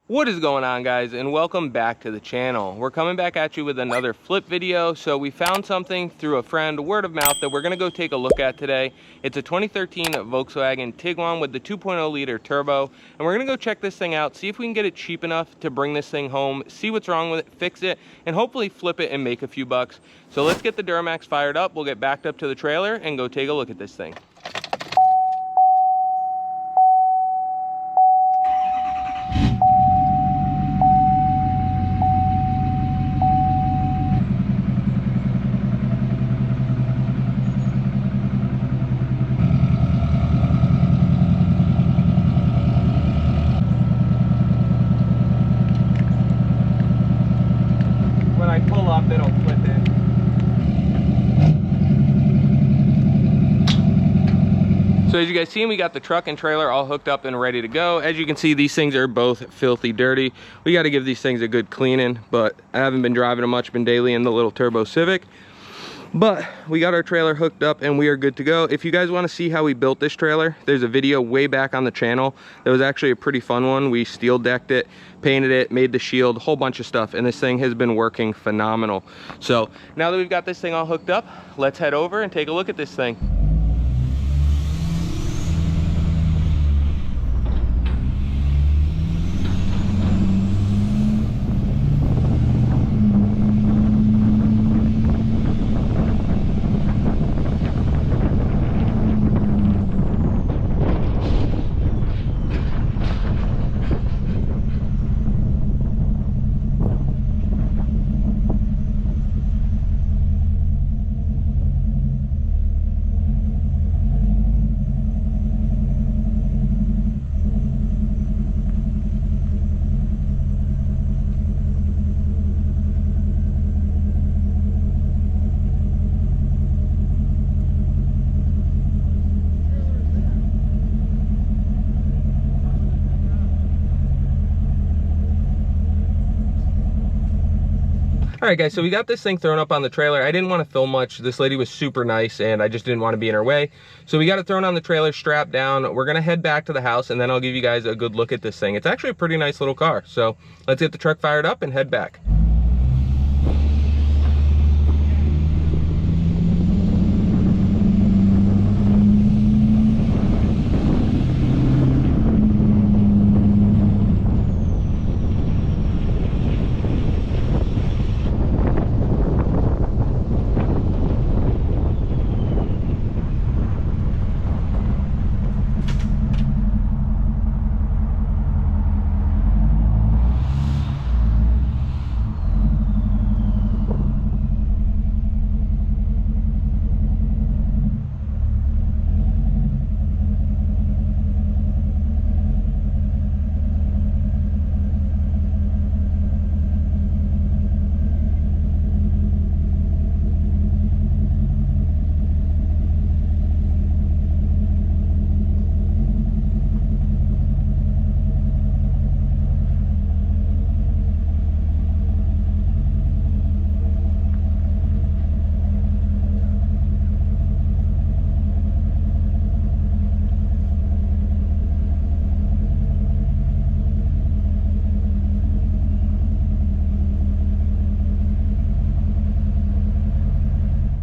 What is going on, guys, and welcome back to the channel. We're coming back at you with another flip video. So we found something through a friend, word of mouth, that we're going to go take a look at today. It's a 2013 Volkswagen Tiguan with the 2.0 liter turbo, and we're going to go check this thing out, see if we can get it cheap enough to bring this thing home, see what's wrong with it, fix it, and hopefully flip it and make a few bucks. So let's get the Duramax fired up. We'll get backed up to the trailer and go take a look at this thing. When I pull up, it'll flip in. So as you guys see, we got the truck and trailer all hooked up and ready to go. As you can see, these things are both filthy dirty. We got to give these things a good cleaning, but I haven't been driving them much, been daily in the little turbo Civic. But we got our trailer hooked up and we are good to go. If you guys want to see how we built this trailer, there's a video way back on the channel. That was actually a pretty fun one. We steel decked it, painted it, made the shield, a whole bunch of stuff, and this thing has been working phenomenal. So now that we've got this thing all hooked up, let's head over and take a look at this thing. All right, guys, so we got this thing thrown up on the trailer. I didn't want to film much. This lady was super nice and I just didn't want to be in her way. So we got it thrown on the trailer, strapped down. We're gonna head back to the house and then I'll give you guys a good look at this thing. It's actually a pretty nice little car. So let's get the truck fired up and head back.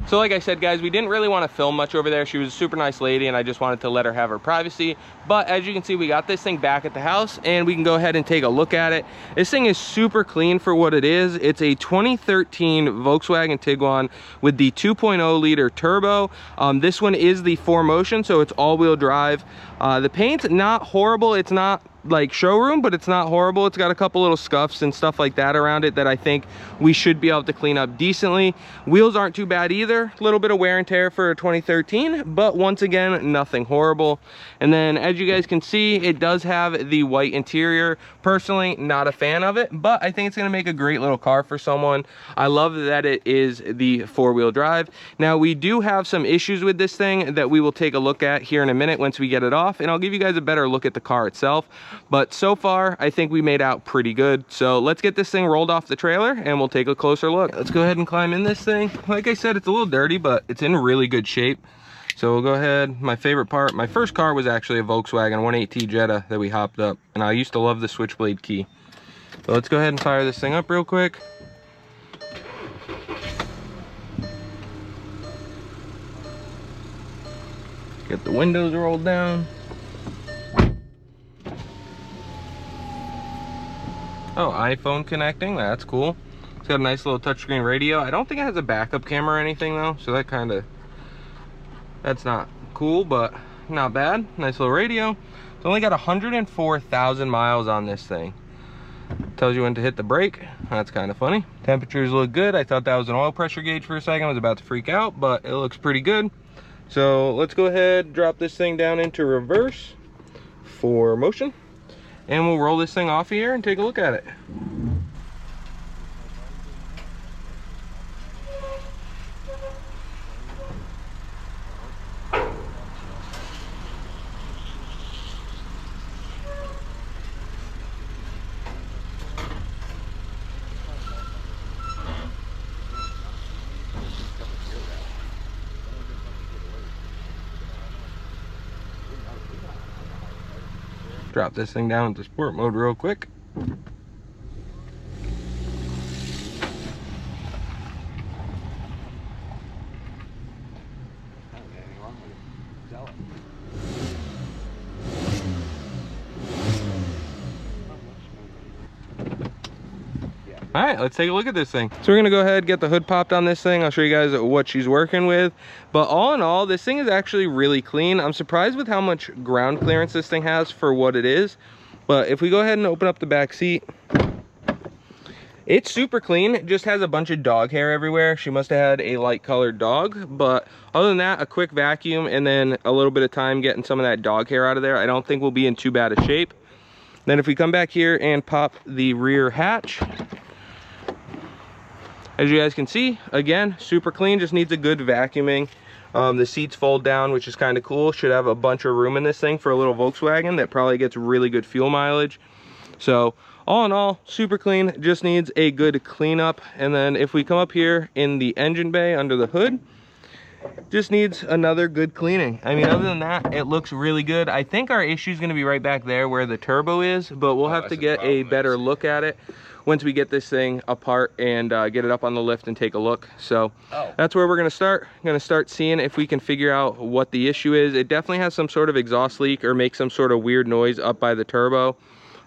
So like I said, guys, we didn't really want to film much over there. She was a super nice lady and I just wanted to let her have her privacy. But as you can see, we got this thing back at the house and we can go ahead and take a look at it. This thing is super clean for what it is. It's a 2013 Volkswagen Tiguan with the 2.0 liter turbo. This one is the 4Motion, so it's all-wheel drive. The paint's not horrible. It's not like showroom, but it's not horrible. It's got a couple little scuffs and stuff like that around it that I think we should be able to clean up decently. Wheels aren't too bad either. A little bit of wear and tear for a 2013, but once again, nothing horrible. And then as you guys can see, it does have the white interior. Personally, not a fan of it, but I think it's gonna make a great little car for someone. I love that it is the 4-wheel drive. Now we do have some issues with this thing that we will take a look at here in a minute once we get it off, and I'll give you guys a better look at the car itself. But so far, I think we made out pretty good. So let's get this thing rolled off the trailer and we'll take a closer look. Let's go ahead and climb in this thing. Like I said, it's a little dirty, but it's in really good shape. So we'll go ahead. My favorite part, my first car was actually a Volkswagen 1.8T Jetta that we hopped up. And I used to love the switchblade key. So let's go ahead and fire this thing up real quick. Get the windows rolled down. Oh, iPhone connecting, that's cool. It's got a nice little touchscreen radio. I don't think it has a backup camera or anything though, so that's not cool, but not bad. Nice little radio. It's only got 104,000 miles on this thing. Tells you when to hit the brake. That's kind of funny. Temperatures look good. I thought that was an oil pressure gauge for a second. I was about to freak out, but it looks pretty good. So let's go ahead, drop this thing down into reverse for motion, and we'll roll this thing off here and take a look at it. Drop this thing down into sport mode real quick. All right, let's take a look at this thing. So we're gonna go ahead, get the hood popped on this thing. I'll show you guys what she's working with. But all in all, this thing is actually really clean. I'm surprised with how much ground clearance this thing has for what it is. But if we go ahead and open up the back seat, it's super clean. It just has a bunch of dog hair everywhere. She must have had a light colored dog. But other than that, a quick vacuum and then a little bit of time getting some of that dog hair out of there, I don't think we'll be in too bad a shape. Then if we come back here and pop the rear hatch, as you guys can see, again, super clean, just needs a good vacuuming. The seats fold down, which is kind of cool. Should have a bunch of room in this thing for a little Volkswagen that probably gets really good fuel mileage. So all in all, super clean, just needs a good cleanup. And then if we come up here in the engine bay under the hood, just needs another good cleaning. I mean, other than that, it looks really good. I think our issue is going to be right back there where the turbo is, but we'll have to get a better look at it once we get this thing apart and get it up on the lift and take a look. So that's where we're gonna start. I'm gonna start seeing if we can figure out what the issue is. It definitely has some sort of exhaust leak or makes some sort of weird noise up by the turbo.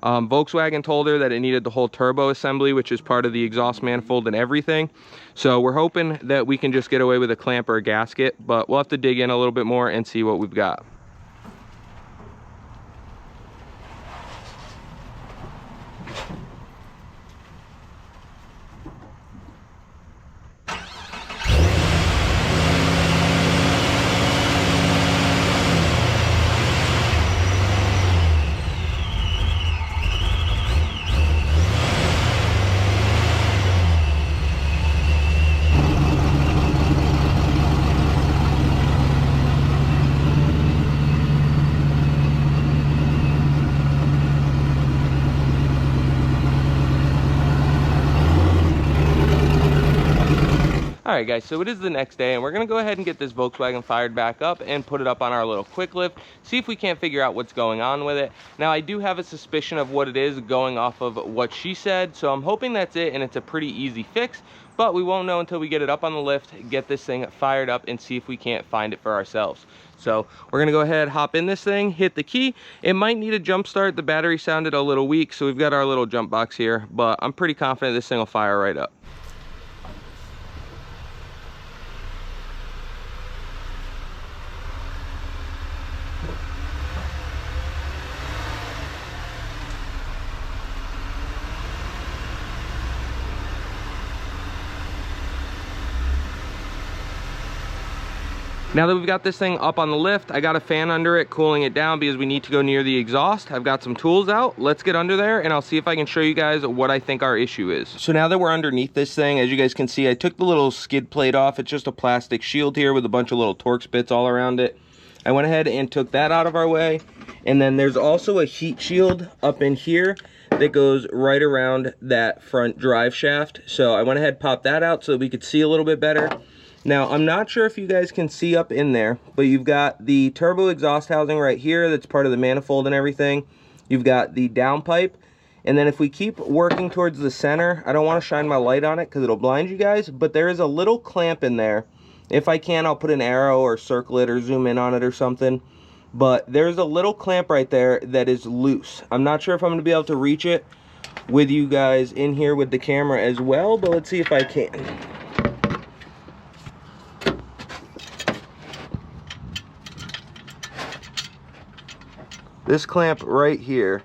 Volkswagen told her that it needed the whole turbo assembly, which is part of the exhaust manifold and everything. So we're hoping that we can just get away with a clamp or a gasket, but we'll have to dig in a little bit more and see what we've got. Alright guys, so it is the next day and we're going to go ahead and get this Volkswagen fired back up and put it up on our little quick lift, see if we can't figure out what's going on with it. Now I do have a suspicion of what it is going off of what she said, so I'm hoping that's it and it's a pretty easy fix, but we won't know until we get it up on the lift, get this thing fired up and see if we can't find it for ourselves. So we're going to go ahead, hop in this thing, hit the key. It might need a jump start. The battery sounded a little weak, so we've got our little jump box here, but I'm pretty confident this thing will fire right up. Now that we've got this thing up on the lift, I got a fan under it cooling it down because we need to go near the exhaust. I've got some tools out. Let's get under there and I'll see if I can show you guys what I think our issue is. So now that we're underneath this thing, as you guys can see, I took the little skid plate off. It's just a plastic shield here with a bunch of little Torx bits all around it. I went ahead and took that out of our way. And then there's also a heat shield up in here that goes right around that front drive shaft. So I went ahead, popped that out so that we could see a little bit better. Now, I'm not sure if you guys can see up in there, but you've got the turbo exhaust housing right here that's part of the manifold and everything. You've got the downpipe, And then if we keep working towards the center, I don't want to shine my light on it because it'll blind you guys, but there is a little clamp in there. If I can, I'll put an arrow or circle it or zoom in on it or something. But there's a little clamp right there that is loose. I'm not sure if I'm going to be able to reach it with you guys in here with the camera as well, but let's see if I can. This clamp right here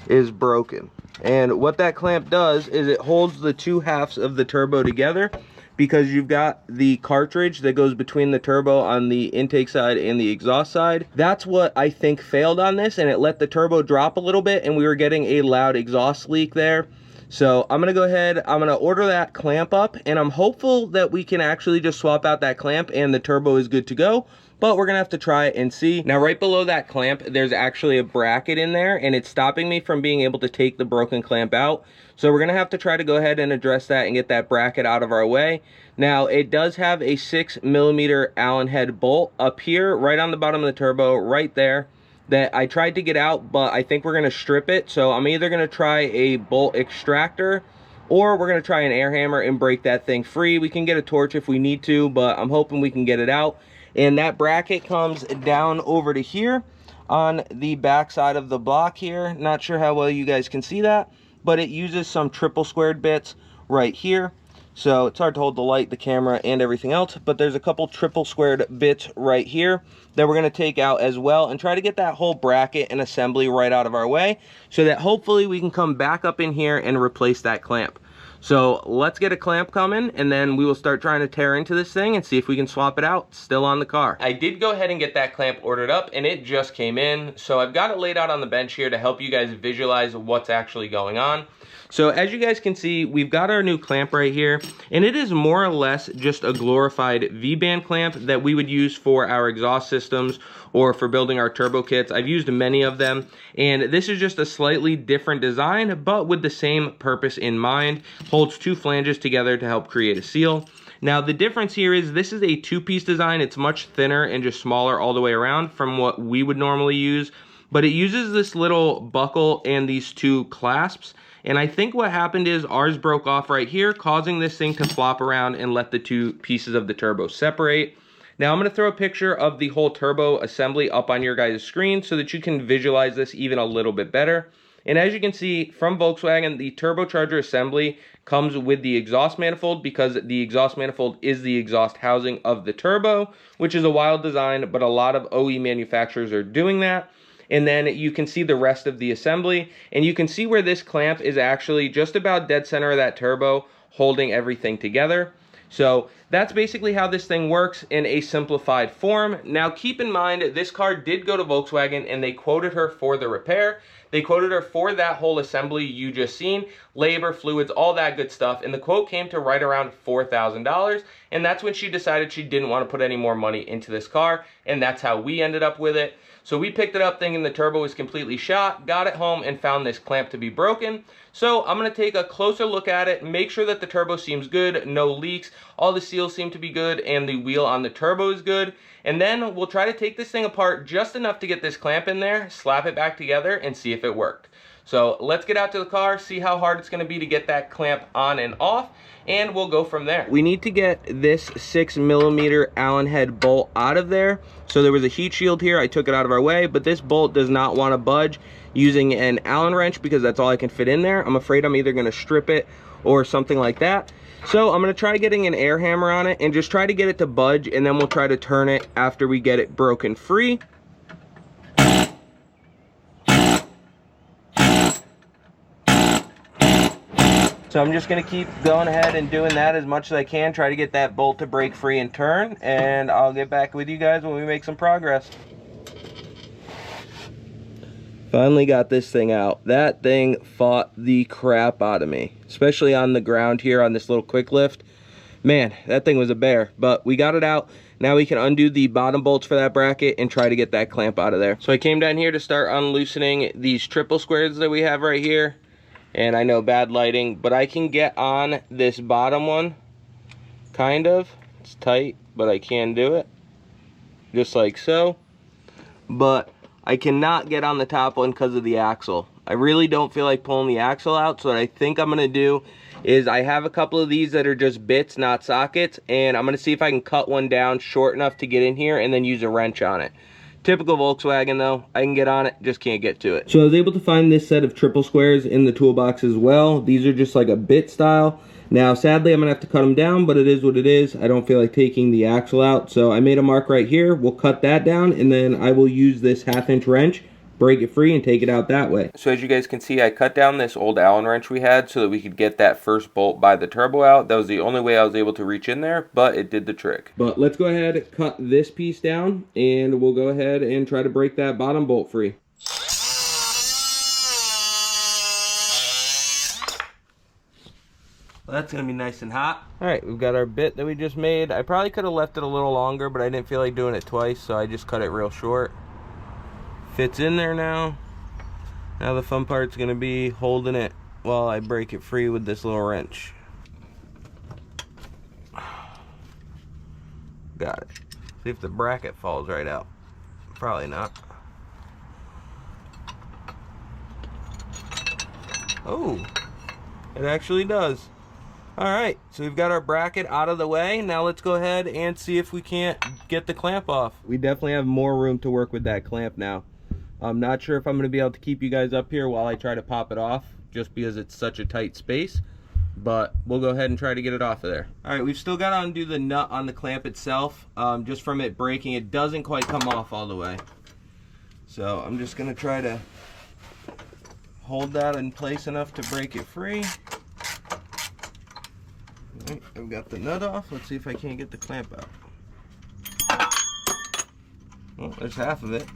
is broken, and what that clamp does is it holds the two halves of the turbo together, because you've got the cartridge that goes between the turbo on the intake side and the exhaust side. That's what I think failed on this, and it let the turbo drop a little bit, and we were getting a loud exhaust leak there. So I'm gonna go ahead, I'm gonna order that clamp up, and I'm hopeful that we can actually just swap out that clamp and the turbo is good to go. But we're gonna have to try it and see. Now right below that clamp, there's actually a bracket in there, and it's stopping me from being able to take the broken clamp out. So we're gonna have to try to go ahead and address that and get that bracket out of our way. Now it does have a 6mm Allen head bolt up here, right on the bottom of the turbo, right there, that I tried to get out, but I think we're gonna strip it. So I'm either gonna try a bolt extractor, or we're gonna try an air hammer and break that thing free. We can get a torch if we need to, but I'm hoping we can get it out. And that bracket comes down over to here on the back side of the block here. Not sure how well you guys can see that, but it uses some triple squared bits right here. So it's hard to hold the light, the camera, and everything else, but there's a couple triple squared bits right here that we're gonna take out as well and try to get that whole bracket and assembly right out of our way so that hopefully we can come back up in here and replace that clamp. So let's get a clamp coming, and then we will start trying to tear into this thing and see if we can swap it out. Still on the car. I did go ahead and get that clamp ordered up, and it just came in. So I've got it laid out on the bench here to help you guys visualize what's actually going on. So as you guys can see, we've got our new clamp right here, and it is more or less just a glorified V-band clamp that we would use for our exhaust systems or for building our turbo kits. I've used many of them, and this is just a slightly different design, but with the same purpose in mind. Holds two flanges together to help create a seal. Now the difference here is this is a two-piece design. It's much thinner and just smaller all the way around from what we would normally use, but it uses this little buckle and these two clasps. And I think what happened is ours broke off right here, causing this thing to flop around and let the two pieces of the turbo separate. Now I'm going to throw a picture of the whole turbo assembly up on your guys' screen so that you can visualize this even a little bit better. And as you can see from Volkswagen, the turbocharger assembly comes with the exhaust manifold, because the exhaust manifold is the exhaust housing of the turbo, which is a wild design, but a lot of OE manufacturers are doing that. And then you can see the rest of the assembly, and you can see where this clamp is actually just about dead center of that turbo, holding everything together. So that's basically how this thing works in a simplified form. Now keep in mind, this car did go to Volkswagen and they quoted her for the repair. They quoted her for that whole assembly you just seen, labor, fluids, all that good stuff, and the quote came to right around $4,000, and that's when she decided she didn't want to put any more money into this car, and that's how we ended up with it. So we picked it up thinking the turbo was completely shot, got it home, and found this clamp to be broken. So I'm going to take a closer look at it, make sure that the turbo seems good, no leaks, all the seals seem to be good, and the wheel on the turbo is good. And then we'll try to take this thing apart just enough to get this clamp in there, slap it back together, and see if it worked. So let's get out to the car, see how hard it's going to be to get that clamp on and off, and we'll go from there. We need to get this 6mm Allen head bolt out of there. So there was a heat shield here, I took it out of our way, but this bolt does not want to budge using an Allen wrench because that's all I can fit in there. I'm afraid I'm either going to strip it or something like that. So I'm going to try getting an air hammer on it and just try to get it to budge, and then we'll try to turn it after we get it broken free. So I'm just going to keep going ahead and doing that as much as I can, try to get that bolt to break free and turn, and I'll get back with you guys when we make some progress. Finally got this thing out. That thing fought the crap out of me, especially on the ground here on this little quick lift. Man, that thing was a bear, but we got it out. Now we can undo the bottom bolts for that bracket and try to get that clamp out of there. So I came down here to start unloosening these triple squares that we have right here. And I know bad lighting, but I can get on this bottom one, kind of. It's tight, but I can do it, just like so. But I cannot get on the top one because of the axle. I really don't feel like pulling the axle out, so what I think I'm gonna do is I have a couple of these that are just bits, not sockets, and I'm gonna see if I can cut one down short enough to get in here and then use a wrench on it. Typical Volkswagen though, I can get on it, just can't get to it. So I was able to find this set of triple squares in the toolbox as well. These are just like a bit style. Now sadly I'm gonna have to cut them down, but it is what it is. I don't feel like taking the axle out, so I made a mark right here. We'll cut that down and then I will use this 1/2 inch wrench, break it free, and take it out that way. So as you guys can see, I cut down this old Allen wrench we had so that we could get that first bolt by the turbo out. That was the only way I was able to reach in there, but it did the trick. But let's go ahead and cut this piece down, and we'll go ahead and try to break that bottom bolt free. Well, that's gonna be nice and hot. All right, we've got our bit that we just made. I probably could have left it a little longer, but I didn't feel like doing it twice, so I just cut it real short. Fits in there now. Now the fun part's gonna be holding it while I break it free with this little wrench. Got it. See if the bracket falls right out. Probably not. Oh, it actually does. All right, so we've got our bracket out of the way. Now let's go ahead and see if we can't get the clamp off. We definitely have more room to work with that clamp now. I'm not sure if I'm going to be able to keep you guys up here while I try to pop it off, just because it's such a tight space, but we'll go ahead and try to get it off of there. All right, we've still got to undo the nut on the clamp itself. Just from it breaking, it doesn't quite come off all the way. So I'm just going to try to hold that in place enough to break it free. All right, I've got the nut off. Let's see if I can't get the clamp out. Well, there's half of it.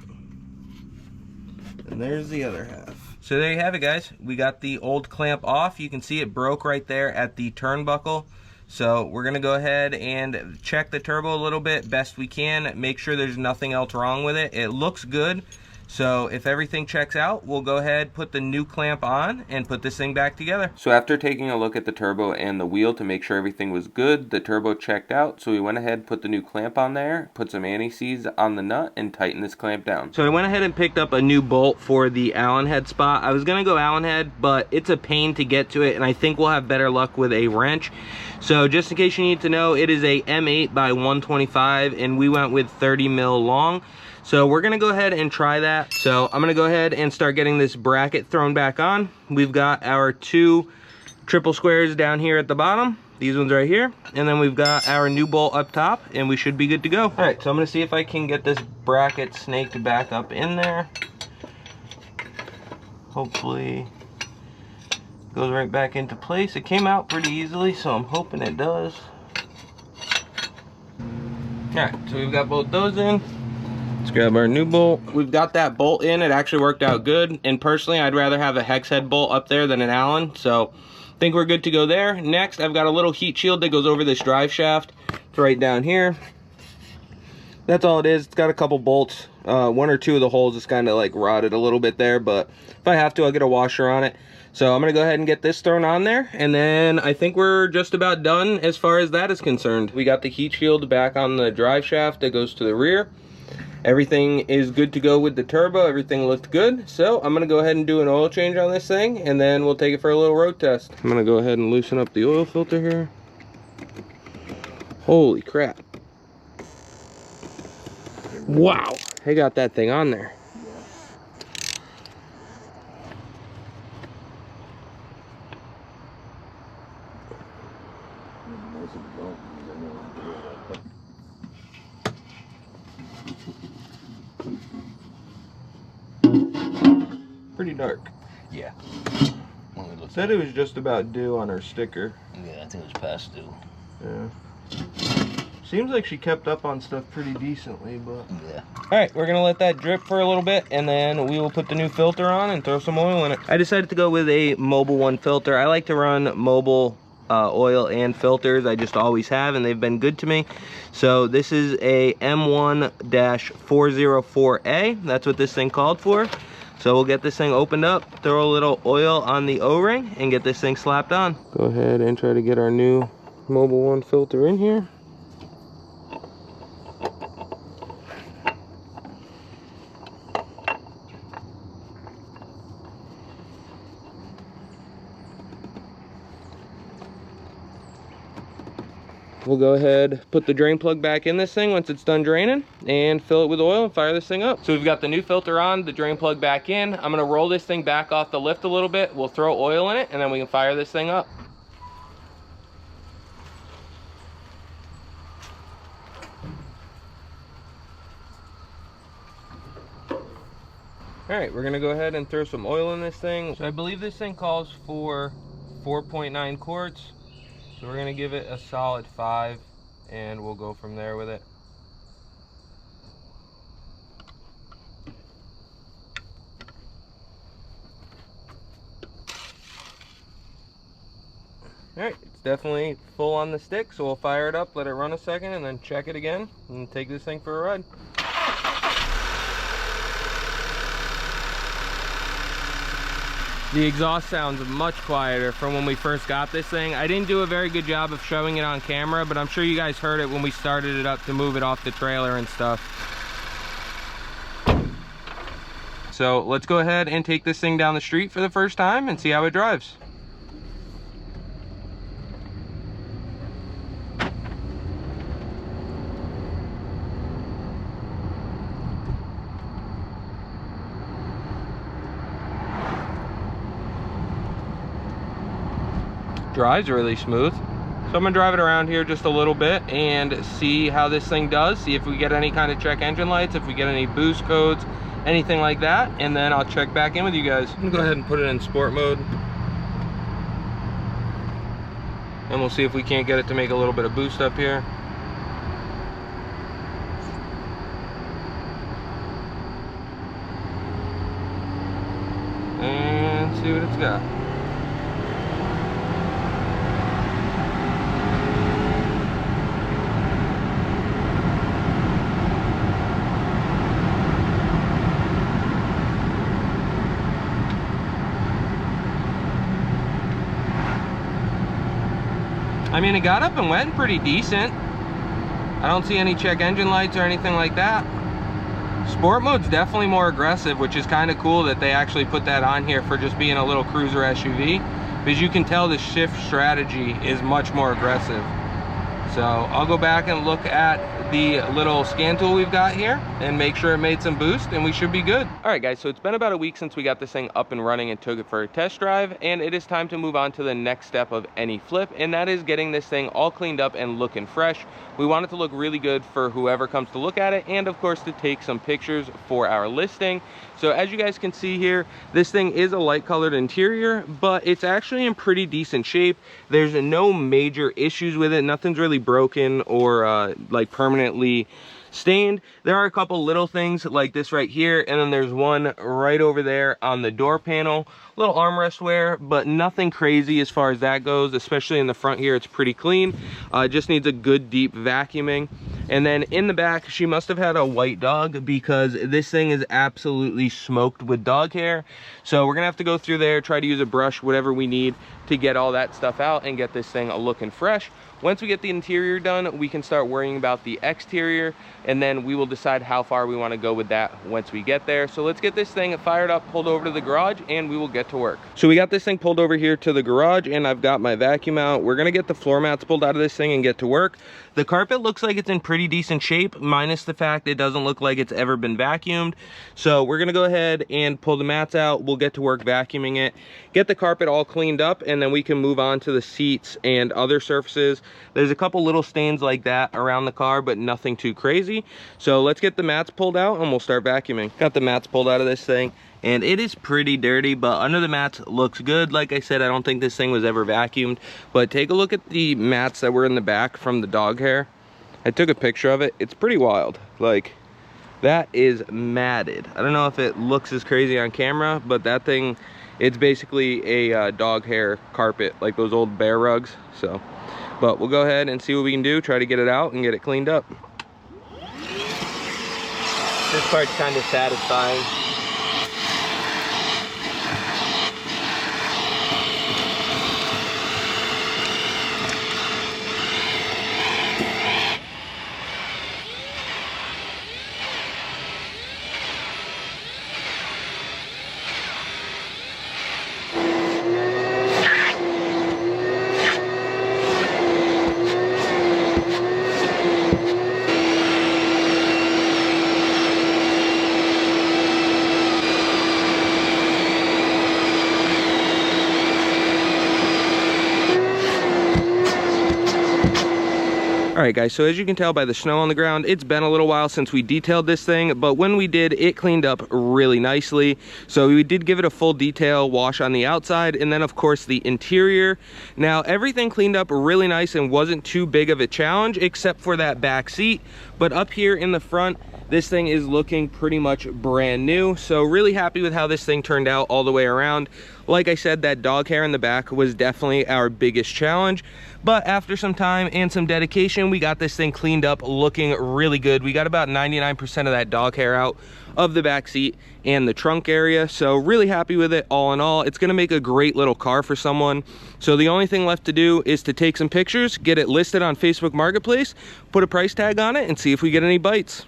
And there's the other half. So there you have it, guys. We got the old clamp off. You can see it broke right there at the turnbuckle. So we're gonna go ahead and check the turbo a little bit best we can. Make sure there's nothing else wrong with it. It looks good. So if everything checks out, we'll go ahead, put the new clamp on, and put this thing back together. So after taking a look at the turbo and the wheel to make sure everything was good, the turbo checked out. So we went ahead, put the new clamp on there, put some anti-seize on the nut, and tighten this clamp down. So I went ahead and picked up a new bolt for the Allen head spot. I was gonna go Allen head, but it's a pain to get to it, and I think we'll have better luck with a wrench. So just in case you need to know, it is a M8 by 125, and we went with 30 mil long. So we're gonna go ahead and try that. So I'm gonna go ahead and start getting this bracket thrown back on. We've got our 2 triple squares down here at the bottom, these ones right here, and then we've got our new bolt up top, and we should be good to go. All right, so I'm gonna see if I can get this bracket snaked back up in there. Hopefully it goes right back into place. It came out pretty easily, so I'm hoping it does. All right, so we've got both those in. Let's grab our new bolt. We've got that bolt in. It actually worked out good. And personally, I'd rather have a hex head bolt up there than an Allen. So I think we're good to go there. Next, I've got a little heat shield that goes over this drive shaft. It's right down here. That's all it is. It's got a couple bolts. 1 or 2 of the holes is kind of like rotted a little bit there. But if I have to, I'll get a washer on it. So I'm going to go ahead and get this thrown on there. And then I think we're just about done as far as that is concerned. We got the heat shield back on the drive shaft that goes to the rear. Everything is good to go with the turbo. Everything looked good. So I'm going to go ahead and do an oil change on this thing, and then we'll take it for a little road test. I'm going to go ahead and loosen up the oil filter here. Holy crap. Wow. They got that thing on there. Pretty dark. Yeah. Said it was just about due on her sticker. Yeah, I think it was past due. Yeah. Seems like she kept up on stuff pretty decently, but... Yeah. Alright, we're gonna let that drip for a little bit, and then we will put the new filter on and throw some oil in it. I decided to go with a Mobil 1 filter. I like to run Mobil oil and filters. I just always have, and they've been good to me. So this is a M1-404A. That's what this thing called for. So we'll get this thing opened up, throw a little oil on the O-ring, and get this thing slapped on. Go ahead and try to get our new Mobil 1 filter in here. We'll go ahead, put the drain plug back in this thing once it's done draining, and fill it with oil and fire this thing up. So we've got the new filter on, the drain plug back in. I'm gonna roll this thing back off the lift a little bit. We'll throw oil in it, and then we can fire this thing up. All right, we're gonna go ahead and throw some oil in this thing. So I believe this thing calls for 4.9 quarts. So we're gonna give it a solid 5, and we'll go from there with it. All right, it's definitely full on the stick, so we'll fire it up, let it run a second, and then check it again, and take this thing for a ride. The exhaust sounds much quieter from when we first got this thing. I didn't do a very good job of showing it on camera, but I'm sure you guys heard it when we started it up to move it off the trailer and stuff. So let's go ahead and take this thing down the street for the first time and see how it drives. Drives really smooth. So I'm gonna drive it around here just a little bit and see how this thing does, see if we get any kind of check engine lights, if we get any boost codes, anything like that, and then I'll check back in with you guys. I'm gonna go ahead and put it in sport mode, and we'll see if we can't get it to make a little bit of boost up here. And see what it's got. I mean, it got up and went pretty decent. I don't see any check engine lights or anything like that. Sport mode's definitely more aggressive, which is kind of cool that they actually put that on here for just being a little cruiser SUV, because you can tell the shift strategy is much more aggressive. So I'll go back and look at the little scan tool we've got here and make sure it made some boost, and we should be good. All right guys, so it's been about a week since we got this thing up and running and took it for a test drive, and it is time to move on to the next step of any flip, and that is getting this thing all cleaned up and looking fresh. We want it to look really good for whoever comes to look at it, and of course to take some pictures for our listing. So as you guys can see here, this thing is a light colored interior, but it's actually in pretty decent shape. There's no major issues with it. Nothing's really broken or like permanently stained. There are a couple little things like this right here, and then there's one right over there on the door panel. Little armrest wear, but nothing crazy as far as that goes. Especially in the front here, it's pretty clean. Just needs a good deep vacuuming. And then in the back, she must have had a white dog, because this thing is absolutely smoked with dog hair. So we're gonna have to go through there, try to use a brush, whatever we need to get all that stuff out and get this thing looking fresh. Once we get the interior done, we can start worrying about the exterior, and then we will decide how far we want to go with that once we get there. So let's get this thing fired up, pulled over to the garage, and we will get to work. So we got this thing pulled over here to the garage, and I've got my vacuum out. We're gonna get the floor mats pulled out of this thing and get to work. The carpet looks like it's in pretty decent shape, minus the fact it doesn't look like it's ever been vacuumed. So we're gonna go ahead and pull the mats out. We'll get to work vacuuming it, get the carpet all cleaned up, and then we can move on to the seats and other surfaces. There's a couple little stains like that around the car, but nothing too crazy. So let's get the mats pulled out and we'll start vacuuming. Got the mats pulled out of this thing, and it is pretty dirty, but under the mats looks good. Like I said, I don't think this thing was ever vacuumed, but take a look at the mats that were in the back from the dog hair. I took a picture of it. It's pretty wild. Like, that is matted. I don't know if it looks as crazy on camera, but that thing, it's basically a dog hair carpet, like those old bear rugs. So, but we'll go ahead and see what we can do, try to get it out and get it cleaned up. This part's kind of satisfying. All right guys, so as you can tell by the snow on the ground, it's been a little while since we detailed this thing, but when we did, it cleaned up really nicely. So we did give it a full detail wash on the outside, and then of course the interior. Now everything cleaned up really nice and wasn't too big of a challenge except for that back seat. But up here in the front, this thing is looking pretty much brand new. So really happy with how this thing turned out all the way around. Like I said, that dog hair in the back was definitely our biggest challenge. But after some time and some dedication, we got this thing cleaned up looking really good. We got about 99% of that dog hair out of the back seat and the trunk area. So really happy with it all in all. It's gonna make a great little car for someone. So the only thing left to do is to take some pictures, get it listed on Facebook Marketplace, put a price tag on it, and see if we get any bites.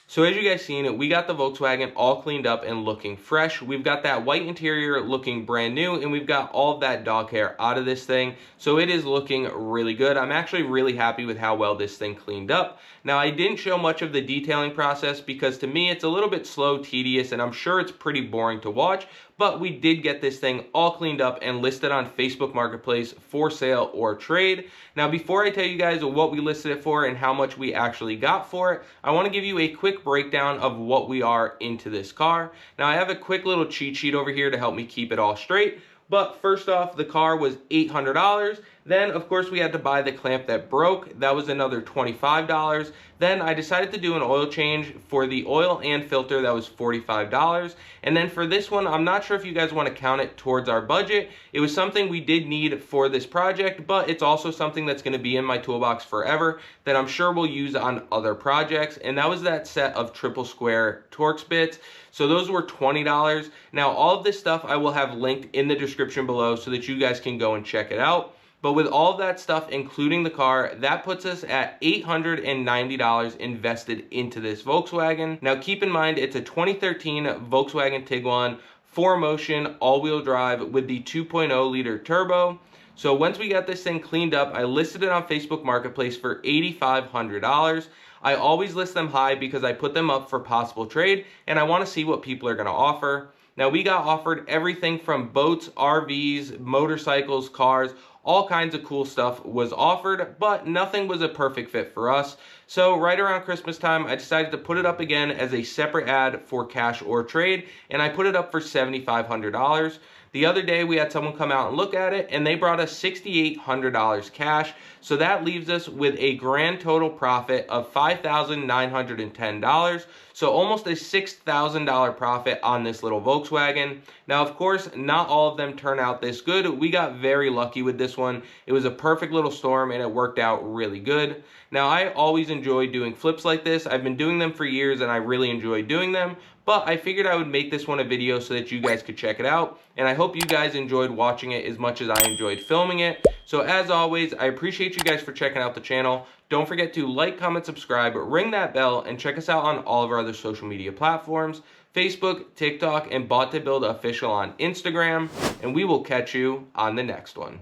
So as you guys seen, we got the Volkswagen all cleaned up and looking fresh. We've got that white interior looking brand new, and we've got all of that dog hair out of this thing. So it is looking really good. I'm actually really happy with how well this thing cleaned up. Now I didn't show much of the detailing process because to me it's a little bit slow, tedious, and I'm sure it's pretty boring to watch. But we did get this thing all cleaned up and listed on Facebook Marketplace for sale or trade. Now, before I tell you guys what we listed it for and how much we actually got for it, I want to give you a quick breakdown of what we are into this car. Now, I have a quick little cheat sheet over here to help me keep it all straight. But first off, the car was $800. Then, of course, we had to buy the clamp that broke. That was another $25. Then I decided to do an oil change for the oil and filter. That was $45. And then for this one, I'm not sure if you guys want to count it towards our budget. It was something we did need for this project, but it's also something that's going to be in my toolbox forever that I'm sure we'll use on other projects. And that was that set of triple square Torx bits. So those were $20. Now, all of this stuff I will have linked in the description below so that you guys can go and check it out. But with all of that stuff, including the car, that puts us at $890 invested into this Volkswagen. Now, keep in mind, it's a 2013 Volkswagen Tiguan 4Motion all-wheel drive with the 2.0 liter turbo. So once we got this thing cleaned up, I listed it on Facebook Marketplace for $8,500. I always list them high because I put them up for possible trade, and I want to see what people are going to offer. Now, we got offered everything from boats, RVs, motorcycles, cars, all kinds of cool stuff was offered, but nothing was a perfect fit for us. So right around Christmas time, I decided to put it up again as a separate ad for cash or trade, and I put it up for $7,500. The other day, we had someone come out and look at it, and they brought us $6,800 cash. So that leaves us with a grand total profit of $5,910. So almost a $6,000 profit on this little Volkswagen. Now, of course, not all of them turn out this good. We got very lucky with this one. It was a perfect little storm, and it worked out really good. Now, I always enjoy doing flips like this. I've been doing them for years, and I really enjoy doing them. But I figured I would make this one a video so that you guys could check it out. And I hope you guys enjoyed watching it as much as I enjoyed filming it. So as always, I appreciate you guys for checking out the channel. Don't forget to like, comment, subscribe, ring that bell, and check us out on all of our other social media platforms. Facebook, TikTok, and Bought to Build Official on Instagram. And we will catch you on the next one.